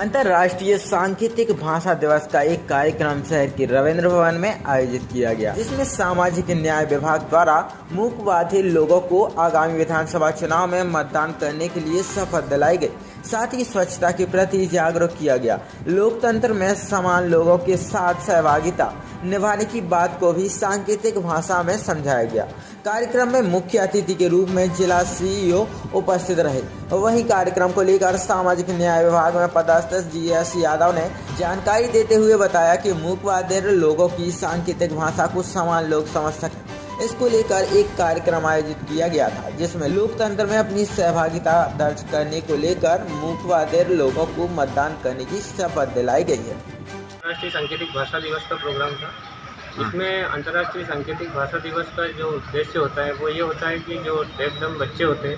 अंतर्राष्ट्रीय सांकेतिक भाषा दिवस का एक कार्यक्रम शहर के रविंद्र भवन में आयोजित किया गया, जिसमें सामाजिक न्याय विभाग द्वारा मूक बधिर लोगों को आगामी विधानसभा चुनाव में मतदान करने के लिए शपथ दिलाई गई। साथ ही स्वच्छता के प्रति जागरूक किया गया। लोकतंत्र में समान लोगों के साथ सहभागिता निभाने की बात को भी सांकेतिक भाषा में समझाया गया। कार्यक्रम में मुख्य अतिथि के रूप में जिला सीईओ उपस्थित रहे। वहीं कार्यक्रम को लेकर सामाजिक न्याय विभाग में पदस्थ जीएस यादव ने जानकारी देते हुए बताया कि मूक बधिर लोगों की सांकेतिक भाषा को समान लोग समझ सकें, इसको लेकर एक कार्यक्रम आयोजित किया गया था, जिसमें लोकतंत्र में अपनी सहभागिता दर्ज करने को लेकर मूक बधिर लोगों को मतदान करने की शपथ दिलाई गई है। अंतर्राष्ट्रीय सांकेतिक भाषा दिवस का प्रोग्राम था। इसमें अंतर्राष्ट्रीय सांकेतिक भाषा दिवस का जो उद्देश्य होता है वो ये होता है कि जो डेफडम बच्चे होते हैं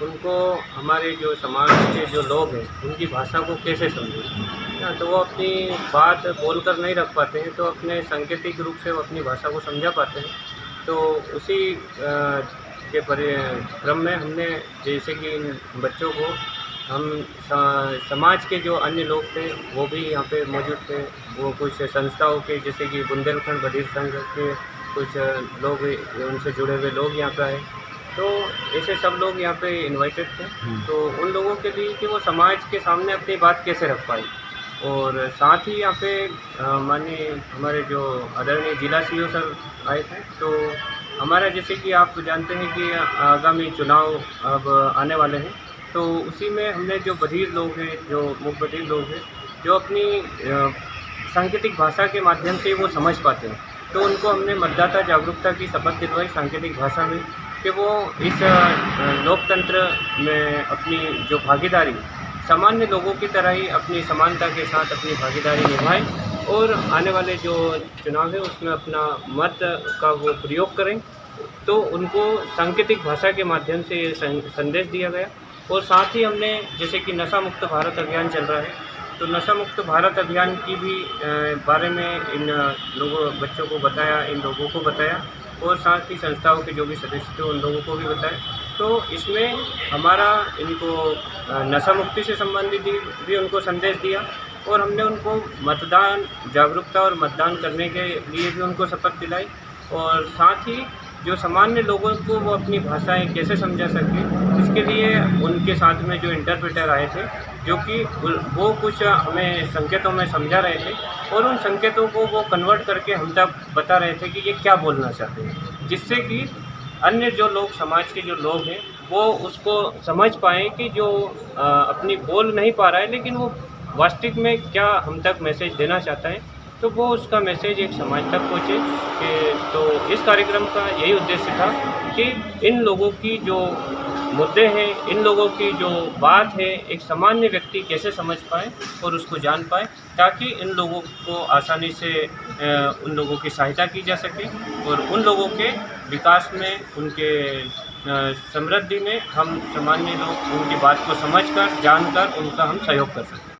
उनको हमारे जो समाज के जो लोग हैं उनकी भाषा को कैसे समझें। तो वो अपनी बात बोलकर नहीं रख पाते हैं, तो अपने सांकेतिक रूप से वो अपनी भाषा को समझा पाते हैं। तो उसी के क्रम में हमने जैसे कि इन बच्चों को हम समाज के जो अन्य लोग थे वो भी यहाँ पे मौजूद थे। वो कुछ संस्थाओं के जैसे कि बुंदेलखंड बधिर संघ के कुछ लोग, उनसे जुड़े हुए लोग यहाँ पे आए। तो ऐसे सब लोग यहाँ पे इनवाइटेड थे। तो उन लोगों के लिए कि वो समाज के सामने अपनी बात कैसे रख पाए। और साथ ही यहाँ पे माननीय हमारे जो आदरणीय जिला सीईओ सर आए थे। तो हमारा जैसे कि आप जानते हैं कि आगामी चुनाव अब आने वाले हैं, तो उसी में हमने जो बधिर लोग हैं, जो मूक बधिर लोग हैं, जो अपनी सांकेतिक भाषा के माध्यम से वो समझ पाते हैं, तो उनको हमने मतदाता जागरूकता की शपथ दिलवाई सांकेतिक भाषा में कि वो इस लोकतंत्र में अपनी जो भागीदारी सामान्य लोगों की तरह ही अपनी समानता के साथ अपनी भागीदारी निभाएं और आने वाले जो चुनाव है उसमें अपना मत का वो प्रयोग करें। तो उनको सांकेतिक भाषा के माध्यम से ये संदेश दिया गया। और साथ ही हमने जैसे कि नशा मुक्त भारत अभियान चल रहा है, तो नशा मुक्त भारत अभियान की भी बारे में इन बच्चों को बताया, इन लोगों को बताया और साथ ही संस्थाओं के जो भी सदस्य थे उन लोगों को भी बताया। तो इसमें हमारा इनको नशा मुक्ति से संबंधित भी उनको संदेश दिया और हमने उनको मतदान जागरूकता और मतदान करने के लिए भी उनको शपथ दिलाई। और साथ ही जो सामान्य लोगों को वो अपनी भाषाएं कैसे समझा सके, इसके लिए उनके साथ में जो इंटरप्रेटर आए थे, जो कि वो कुछ हमें संकेतों में समझा रहे थे और उन संकेतों को वो कन्वर्ट करके हम तक बता रहे थे कि ये क्या बोलना चाहते हैं, जिससे कि अन्य जो लोग, समाज के जो लोग हैं, वो उसको समझ पाएँ कि जो अपनी बोल नहीं पा रहा है लेकिन वो वास्तविक में क्या हम तक मैसेज देना चाहता है, तो वो उसका मैसेज एक समाज तक पहुँचे। तो इस कार्यक्रम का यही उद्देश्य था कि इन लोगों की जो मुद्दे हैं, इन लोगों की जो बात है, एक सामान्य व्यक्ति कैसे समझ पाए और उसको जान पाए, ताकि इन लोगों को आसानी से उन लोगों की सहायता की जा सके और उन लोगों के विकास में, उनके समृद्धि में हम सामान्य लोग उनकी बात को समझकर, जानकर उनका हम सहयोग कर सकें।